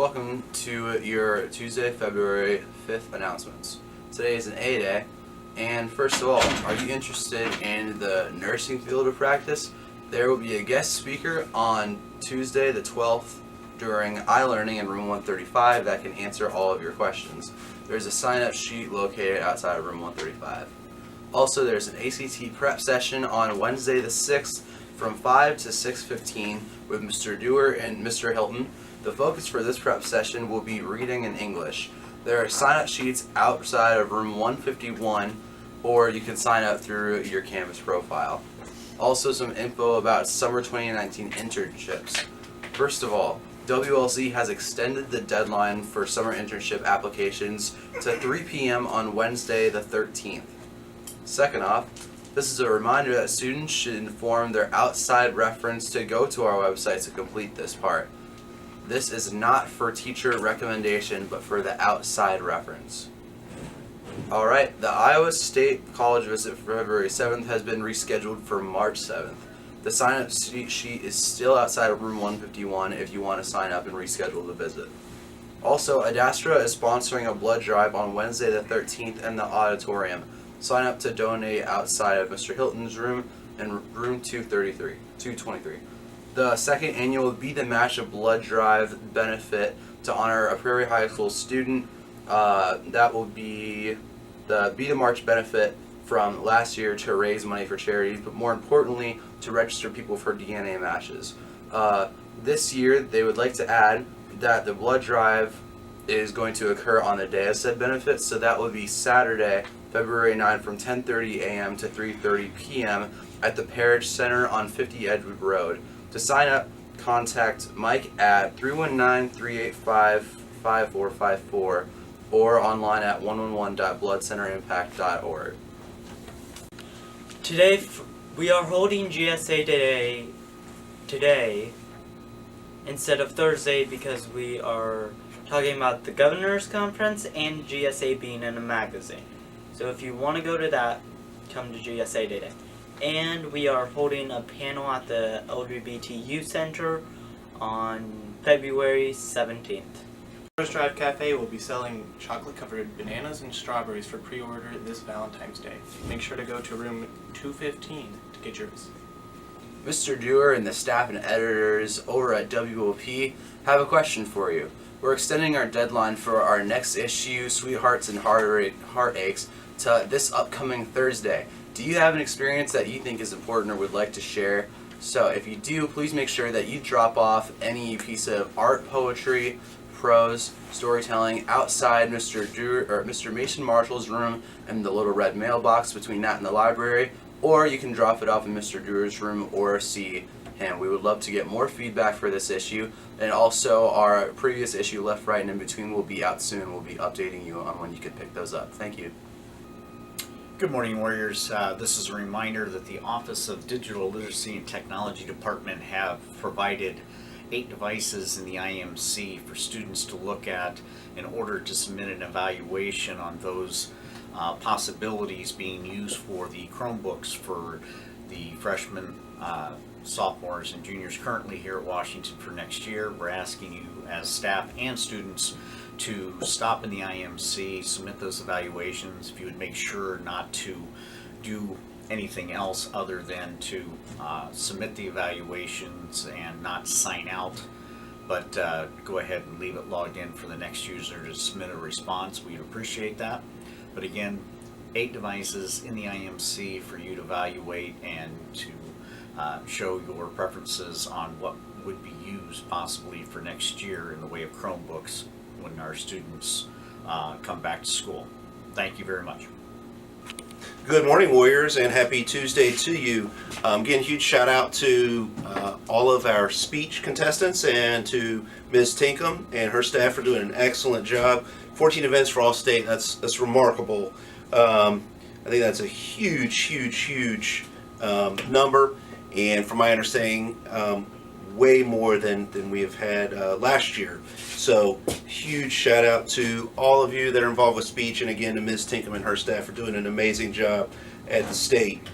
Welcome to your Tuesday, February 5th announcements. Today is an A Day, and first of all, are you interested in the nursing field of practice? There will be a guest speaker on Tuesday the 12th during iLearning in room 135 that can answer all of your questions. There's a sign-up sheet located outside of room 135. Also, there's an ACT prep session on Wednesday the 6th from 5 to 6:15 with Mr. Dewar and Mr. Hilton. The focus for this prep session will be reading and English. There are sign-up sheets outside of room 151, or you can sign up through your Canvas profile. Also, some info about summer 2019 internships. First of all, WLC has extended the deadline for summer internship applications to 3 p.m. on Wednesday the 13th. Second off, this is a reminder that students should inform their outside reference to go to our website to complete this part. This is not for teacher recommendation, but for the outside reference. Alright, the Iowa State College visit for February 7th has been rescheduled for March 7th. The sign-up sheet is still outside of room 151 if you want to sign up and reschedule the visit. Also, Adastra is sponsoring a blood drive on Wednesday the 13th in the auditorium. Sign up to donate outside of Mr. Hilton's room in room 223. The second annual Be the Match a Blood Drive benefit to honor a Prairie High School student. That will be the Be the March benefit from last year to raise money for charities, but more importantly, to register people for DNA matches. This year, they would like to add that the blood drive is going to occur on the day of said benefit, so that will be Saturday, February 9th from 10:30 a.m. to 3:30 p.m. at the Parish Center on 50 Edgewood Road. To sign up, contact Mike at 319-385-5454 or online at 111.bloodcenterimpact.org. Today we are holding GSA Day today instead of Thursday because we are talking about the Governor's Conference and GSA being in a magazine. So if you want to go to that, come to GSA Day. And we are holding a panel at the LGBTU Center on February 17th. Rose Drive Cafe will be selling chocolate-covered bananas and strawberries for pre-order this Valentine's Day. Make sure to go to room 215 to get yours. Mr. Dewar and the staff and editors over at WOP have a question for you. We're extending our deadline for our next issue, Sweethearts and Heartaches, to this upcoming Thursday. Do you have an experience that you think is important or would like to share? So if you do, please make sure that you drop off any piece of art, poetry, prose, storytelling outside Mr. Dewar or Mr. Mason Marshall's room in the little red mailbox between that and the library, or you can drop it off in Mr. Dewar's room or see him. We would love to get more feedback for this issue, and also our previous issue, Left, Right, and In Between, will be out soon. We'll be updating you on when you can pick those up. Thank you. Good morning, Warriors. This is a reminder that the Office of Digital Literacy and Technology Department have provided 8 devices in the IMC for students to look at in order to submit an evaluation on those possibilities being used for the Chromebooks for the freshmen, sophomores, and juniors currently here at Washington for next year. We're asking you as staff and students to stop in the IMC, submit those evaluations. If you would make sure not to do anything else other than to submit the evaluations and not sign out, but go ahead and leave it logged in for the next user to submit a response. We'd appreciate that. But again, 8 devices in the IMC for you to evaluate and to show your preferences on what would be used possibly for next year in the way of Chromebooks when our students come back to school. Thank you very much. Good morning, Warriors, and happy Tuesday to you. Again, huge shout out to all of our speech contestants and to Ms. Tinkham and her staff for doing an excellent job. 14 events for All-State, that's remarkable. I think that's a huge number, and from my understanding, way more than we have had last year. So huge shout out to all of you that are involved with speech, and again to Ms. Tinkham and her staff for doing an amazing job at the state.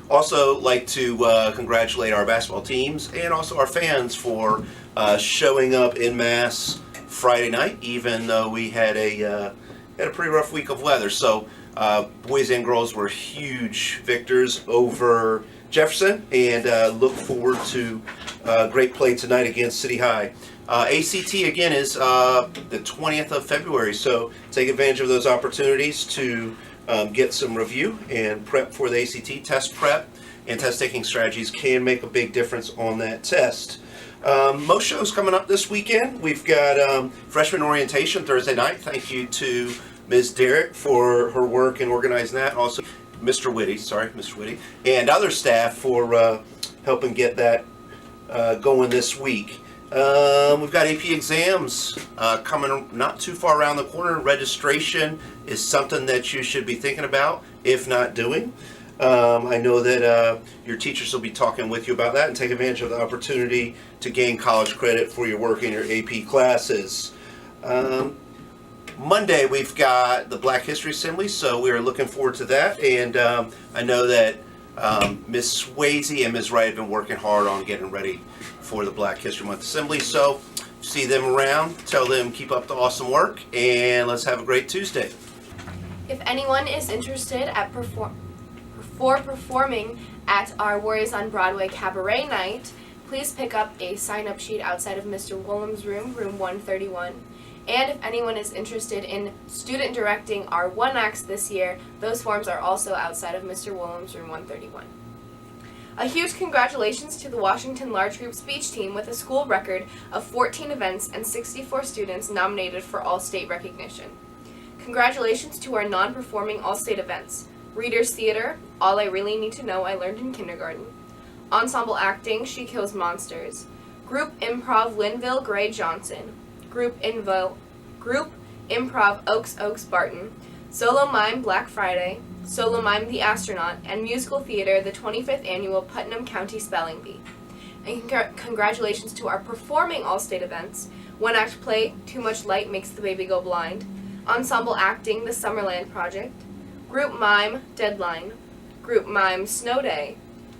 Also like to congratulate our basketball teams and also our fans for showing up in mass Friday night, even though we had a pretty rough week of weather. So boys and girls were huge victors over Jefferson, and look forward to great play tonight against City High. ACT again is the 20th of February, so take advantage of those opportunities to get some review and prep for the ACT. Test prep and test taking strategies can make a big difference on that test. Most shows coming up this weekend. We've got freshman orientation Thursday night. Thank you to Ms. Derrick for her work in organizing that. Also, Mr. Whitty, and other staff for helping get that going this week. We've got AP exams coming not too far around the corner. Registration is something that you should be thinking about, if not doing. I know that your teachers will be talking with you about that, and take advantage of the opportunity to gain college credit for your work in your AP classes. Monday we've got the Black History Assembly, so we are looking forward to that. And I know that Ms. Swayze and Ms. Wright have been working hard on getting ready for the Black History Month Assembly. So see them around, tell them keep up the awesome work, and let's have a great Tuesday. If anyone is interested at performing at our Warriors on Broadway Cabaret Night, please pick up a sign-up sheet outside of Mr. Woolham's room, room 131. And if anyone is interested in student directing our one acts this year, those forms are also outside of Mr. Woolham's room 131. A huge congratulations to the Washington Large Group Speech Team with a school record of 14 events and 64 students nominated for All-State recognition. Congratulations to our non-performing All-State events: Reader's Theater, All I Really Need to Know I Learned in Kindergarten; Ensemble Acting, She Kills Monsters; Group Improv Linville Gray Johnson; Group Improv Oaks Barton; Solo Mime Black Friday; Solo Mime The Astronaut; and Musical Theater, the 25th Annual Putnam County Spelling Bee. And congratulations to our performing All-State events: One Act Play, Too Much Light Makes the Baby Go Blind; Ensemble Acting, The Summerland Project; Group Mime Deadline; Group Mime Snow Day;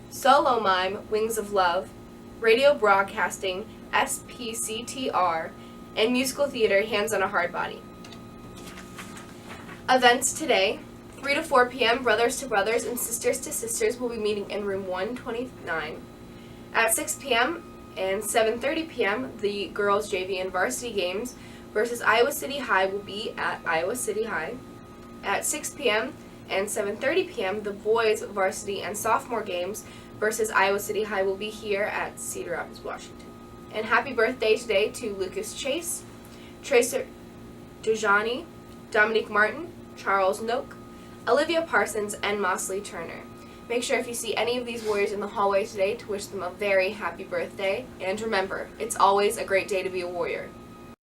Solo Mime Wings of Love; Radio Broadcasting SPCTR; and Musical Theater Hands on a Hard Body. Events today: 3 to 4 p.m. Brothers to Brothers and Sisters to Sisters will be meeting in room 129. At 6 p.m. and 7:30 p.m. the girls JV and varsity games versus Iowa City High will be at Iowa City High. At 6 p.m. and 7:30 p.m. the boys varsity and sophomore games versus Iowa City High will be here at Cedar Rapids, Washington. And happy birthday today to Lucas Chase, Tracer Dejani, Dominique Martin, Charles Noak, Olivia Parsons, and Mosley Turner. Make sure if you see any of these Warriors in the hallway today to wish them a very happy birthday. And remember, it's always a great day to be a Warrior.